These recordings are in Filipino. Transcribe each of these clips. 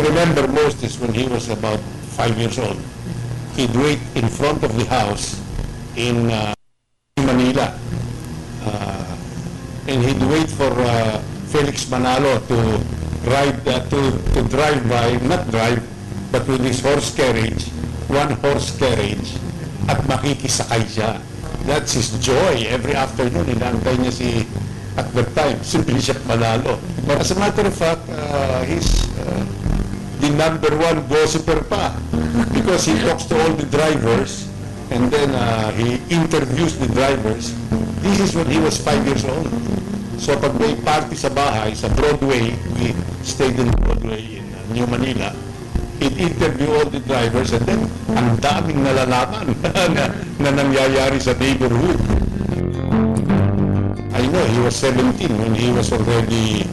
remember most is when he was about 5 years old. He'd wait in front of the house in Manila. And he'd wait for Felix Manalo to ride, to drive by, not drive, but with his horse carriage, one horse carriage, at makikisakay siya. That's his joy. Every afternoon, inaantay niya at that time, simply siya Manalo. But as a matter of fact, he's the #1 gossiper pa, because he talks to all the drivers, and then he interviews the drivers. This is when he was 5 years old. So pag may party sa bahay, sa Broadway, we stayed in Broadway in New Manila, he'd interview all the drivers, and then ang daming nalalaman na nangyayari sa neighborhood. I know he was 17 when he was already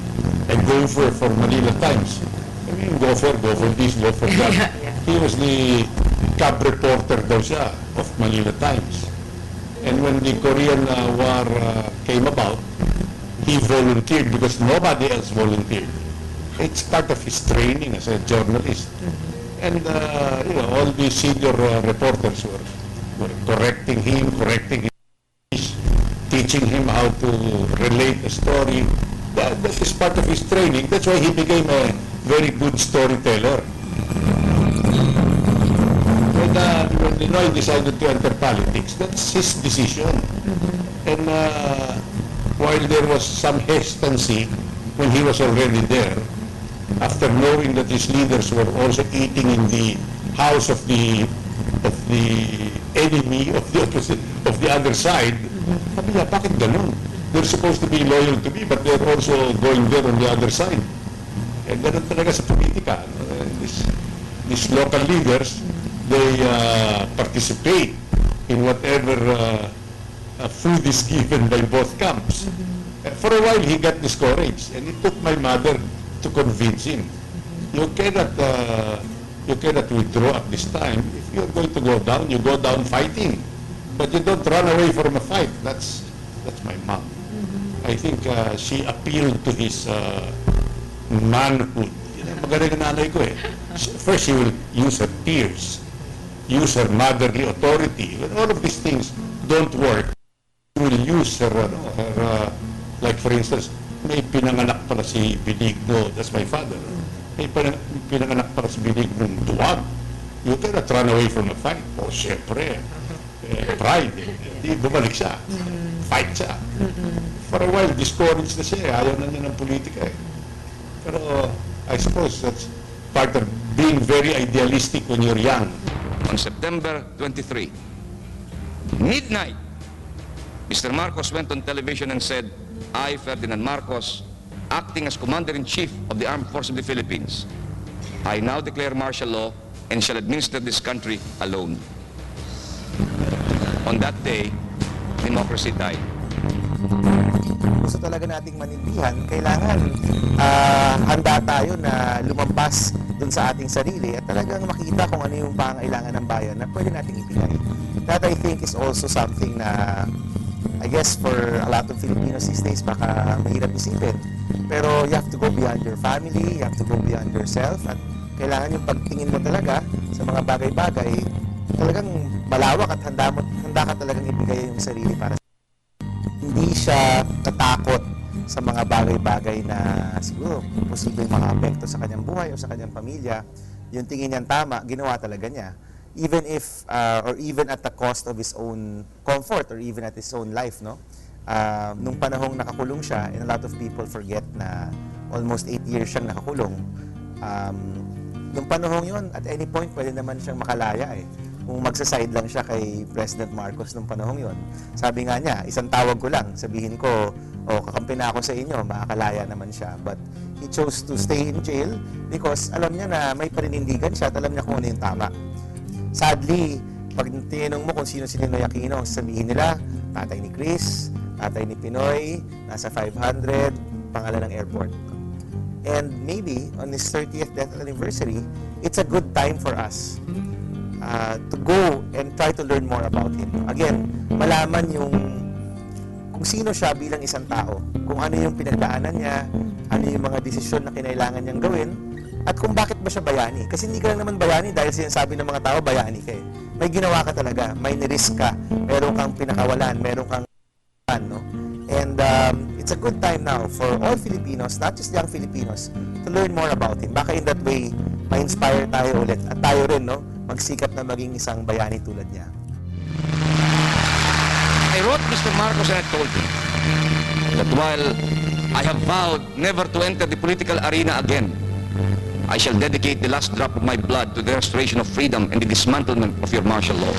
a gopher for Manila Times. I mean, gopher this, gopher that. He was the cab reporter daw siya of Manila Times. And when the Korean War came about, he volunteered because nobody else volunteered. It's part of his training as a journalist. And all the senior reporters were correcting him, teaching him how to relate a story. That is part of his training. That's why he became a very good storyteller. When Ninoy decided to enter politics, that's his decision. And while there was some hesitancy when he was already there, after knowing that his leaders were also eating in the house of the enemy, of the opposite, of the other side, sabi niya, bakit ganun? They're supposed to be loyal to me, but they're also going there on the other side. And ganun talaga sa politika. These local leaders, they participate in whatever food is given by both camps. For a while, he got discouraged, and it took my mother to convince him. You cannot withdraw at this time. If you're going to go down, you go down fighting. But you don't run away from a fight. That's my mom. I think she appealed to his manhood. Magaling na nanay ko eh. First, she will use her tears, use her motherly authority. When all of these things don't work, she will use her, like for instance, may pinanganak pala si Benigno, that's my father. May pinanganak pala si Benigno duwag. You cannot run away from a fight. O, syempre, pride. Di bumalik siya. Fight siya. For a while, discouraged na siya. Ayaw na niya ng politika eh. Pero I suppose that's part of being very idealistic when you're young. On September 23, midnight, Mr. Marcos went on television and said, I, Ferdinand Marcos, acting as Commander-in-Chief of the Armed Forces of the Philippines, I now declare martial law and shall administer this country alone. On that day, democracy died. Gusto talaga nating manindihan, kailangan handa tayo na lumampas dun sa ating sarili at talagang makita kung ano yung pangailangan ng bayan na pwede nating ibigay. That I think is also something na I guess for a lot of Filipinos these days baka mahirap isipin. Pero you have to go beyond your family, you have to go beyond yourself, at kailangan yung pagtingin mo talaga sa mga bagay-bagay, talagang malawak at handa ka talagang ibigay yung sarili para hindi siya natakot sa mga bagay-bagay na siguro posibleng makaapekto sa kanyang buhay o sa kanyang pamilya. Yung tingin niyang tama, ginawa talaga niya. Even if, or even at the cost of his own comfort or even at his own life, no? Nung panahong nakakulong siya, and a lot of people forget na almost 8 years siyang nakakulong. Nung panahong yun, at any point, pwede naman siyang makalaya eh. Kung magsaside lang siya kay President Marcos nung panahong yon. Sabi nga niya, isang tawag ko lang, sabihin ko, kakampi na ako sa inyo, makakalaya naman siya. But he chose to stay in jail because alam niya na may paninindigan siya at alam niya kung ano yung tama. Sadly, pag tinanong mo kung sino si Ninoy Aquino, sabihin nila, tatay ni Chris, tatay ni Pinoy, nasa 500, pangalan ng airport. And maybe, on his 30th death anniversary, it's a good time for us to go and try to learn more about him. Again, malaman yung kung sino siya bilang isang tao, kung ano yung pinagdaanan niya, ano yung mga desisyon na kinailangan niyang gawin At kung bakit ba siya bayani? Kasi hindi ka lang naman bayani dahil sinasabi ng mga tao, bayani ka eh. May ginawa ka talaga, may nirisk ka, meron kang pinakawalan, meron kang no? And it's a good time now for all Filipinos, not just young Filipinos, to learn more about him. Baka in that way, ma-inspire tayo ulit. At tayo rin, no? Magsikap na maging isang bayani tulad niya. I wrote Mr. Marcos and I told him that while I have vowed never to enter the political arena again, I shall dedicate the last drop of my blood to the restoration of freedom and the dismantlement of your martial law.